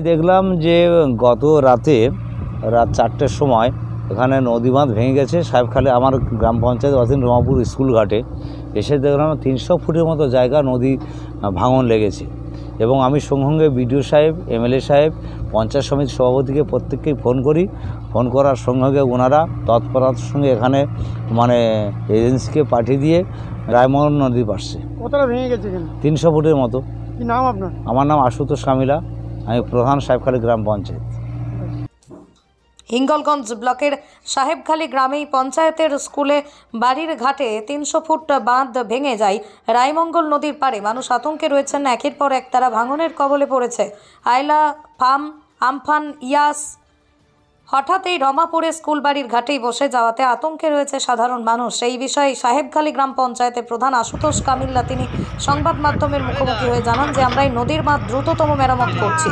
দেখলাম যে গত রাত 4টের সময় এখানে নদী বাঁধ ভেঙে গেছে সাহেবখালী আমার গ্রাম পঞ্চায়েত অধীন রমাপুর স্কুল ঘাটে। এসে দেখলাম 300 ফুটের মতো জায়গা নদী ভাঙন লেগেছে এবং আমি সঙ্গে বিডিও সাহেব, এমএলএ সাহেব, পঞ্চায়েত সমিতির সভাপতিকে প্রত্যেককেই ফোন করার সঙ্গে ওনারা তৎপরতার সঙ্গে এখানে এজেন্সিকে পাঠিয়ে দিয়ে রায়মঙ্গল নদী পাশে কতটা ভেঙে গেছে? 300 ফুটের মতো। কি নাম আপনার? আমার নাম আশুতোষ কামিলা, আমি প্রধান সাহেবখালী গ্রাম পঞ্চায়েত। হিঙ্গলগঞ্জ ব্লকের সাহেবখালী গ্রামেই পঞ্চায়েতের স্কুলে বাড়ির ঘাটে 300 ফুট বাঁধ ভেঙে যায় রায়মঙ্গল নদীর পাড়ে। মানুষ আতঙ্কে রয়েছেন, একের পর এক তারা ভাঙনের কবলে পড়েছে। আয়লা, ফার্ম, আমফান, ইয়াস। হঠাৎ এই রমাপুরে স্কুল বাড়ির ঘাটেই বসে যাওয়াতে আতঙ্কে রয়েছে সাধারণ মানুষ। এই বিষয়ে সাহেবখালী গ্রাম পঞ্চায়েতের প্রধান আশুতোষ কামিল্লা তিনি সংবাদ মাধ্যমের মুখোমুখি হয়ে জানান যে আমরা এই নদীর বাঁধ দ্রুততম মেরামত করছি।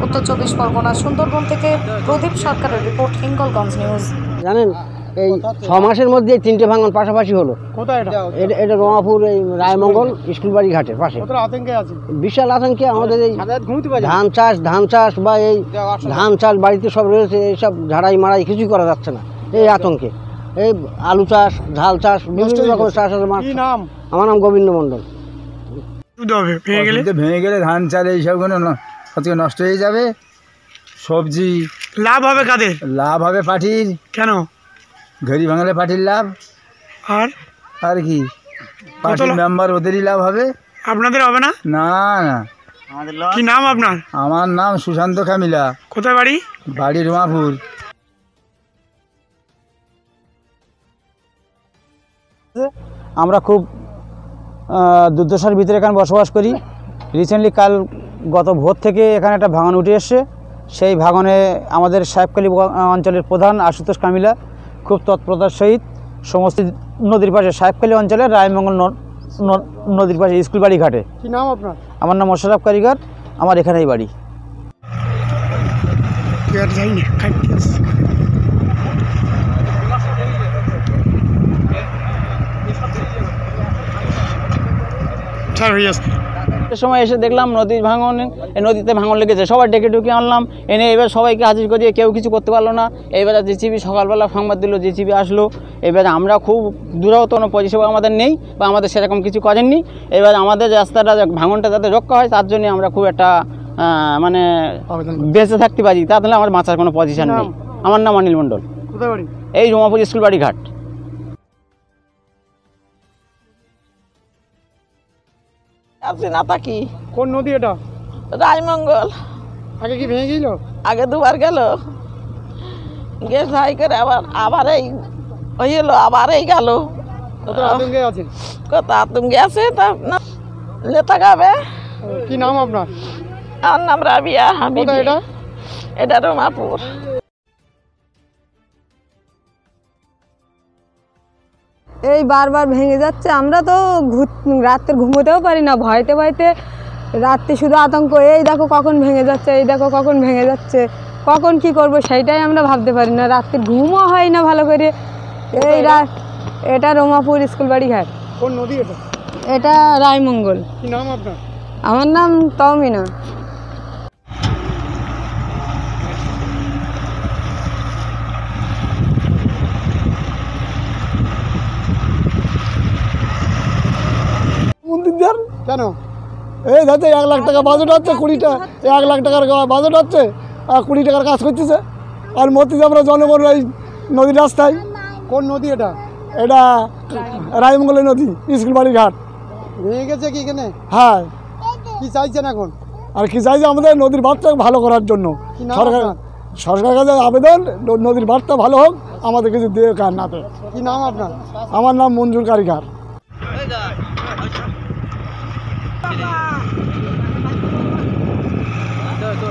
উত্তর 24 পরগনা সুন্দরবন থেকে প্রদীপ সরকারের রিপোর্ট, হিঙ্গলগঞ্জ নিউজ। জানেন এই 6 মাসের মধ্যে 3টে ভাঙন পাশাপাশি হলো। কোথায় এটা? এটা রমাপুর এই রায়মঙ্গল স্কুল বাড়ি ঘাটের পাশে। কতটা আতঙ্কে আছে? বিশাল আতঙ্কে আমাদের এই ধান চাষ বা এই ধান চাষ বাড়িতে সব রয়েছে, এইসব ঝাড়াই মারাই কিছুই করা যাচ্ছে না এই আতঙ্কে। এই আলু চাষ, ঝাল চাষ, বিভিন্ন রকমের চাষ আছে। আমার নাম গোবিন্দ মণ্ডল। ভেঙে গেলে ধান চাল এইসবগুলো নষ্ট হয়ে যাবে। সবজি লাভ হবে কাদের? লাভ হবে পাটির। কেন? ঘড়ি ভাঙলে পাটির লাভ। আর কি পাটির মেম্বার ওদেরই লাভ হবে, আপনাদের হবে না? না না। কি নাম আপনার? আমার নাম সুশান্ত কামিলা। কোথায় বাড়ি? বাড়ি রমাপুর। আমরা খুব দুর্দশার ভিতরে এখানে বসবাস করি। রিসেন্টলি গত ভোর থেকে এখানে একটা ভাঙন উঠে এসছে। সেই ভাঙনে আমাদের সাহেবখালী অঞ্চলের প্রধান আশুতোষ কামিলা খুব তৎপরতার সহিত সমস্ত নদীর পাশে সাহেবখালী অঞ্চলের রায়মঙ্গল নদীর পাশে স্কুল বাড়ি ঘাটে। কি নাম আপনার? আমার নাম মোশাররফ কারিগর, আমার এখানেই বাড়ি। সময় এসে দেখলাম নদীতে ভাঙন লেগেছে। সবাই ডেকে ডুকে আনলাম, এনে এবার সবাইকে হাজির করিয়ে কেউ কিছু করতে পারলো না। এবারে জেসিবি সকালবেলা সংবাদ দিল, জেসিবি আসলো। এবারে আমরা খুব দূরত্ব পরিষেবা আমাদের নেই বা আমাদের সেরকম কিছু করেননি। এবার আমাদের রাস্তাটা ভাঙনটা যাতে রক্ষা হয় তার জন্য আমরা খুব একটা বেঁচে থাকতে পারি, তাহলে আমার বাঁচার কোনো পজিশন নেই। আমার নাম অনিল মণ্ডল, এই রমাপুর স্কুল বাড়ি ঘাট। না থাকি। কোন নদী এটা? রায়মঙ্গল। আগে কি ভেঙে গেল? আগে দুবার গেল, গ্যাস হাই করে আবার এই হইলো, আবার এই গেল। কত আতঙ্কে আছে? কত আতঙ্কে আছে তা না লেতা গাবে। কি নাম আপনার? আমার নাম রাবিয়া। কোথায় এটা? এটা রমাপুর। এই বারবার ভেঙে যাচ্ছে। আমরা তো রাত্রে ঘুমোতেও পারি না, ভয়তে রাত্রে শুধু আতঙ্ক। এই দেখো কখন ভেঙে যাচ্ছে, এই দেখো কখন ভেঙে যাচ্ছে, কখন কি করব সেইটাই আমরা ভাবতে পারি না। রাত্রে ঘুমও হয় না ভালো করে। এটা রমাপুর স্কুল বাড়ি ঘাট। কোন নদী এটা? এটা রায়মঙ্গল। কি নাম আপনার? আমার নাম তহমিনা। কেন? এই যাতে 1 লাখ টাকা বাজেট হচ্ছে, 1 লাখ টাকার বাজেট হচ্ছে আর 20 টাকার কাজ করতেছে। আর মধ্যে আমরা জনগণ এই নদীর রাস্তায়। কোন নদী এটা? এটা রায়মঙ্গলের নদী, স্কুল বাড়ি ঘাট। ভেঙে গেছে কি এখানে? হ্যাঁ। কি চাইছেন এখন? আর কি চাইছে আমাদের নদীর বাঁধটা ভালো করার জন্য সরকারের কাছে আবেদন, নদীর বাঁধটা ভালো হোক, আমাদের কিছু দিয়ে কার না। কি নাম আপনার? আমার নাম মঞ্জুর কারিগর। তো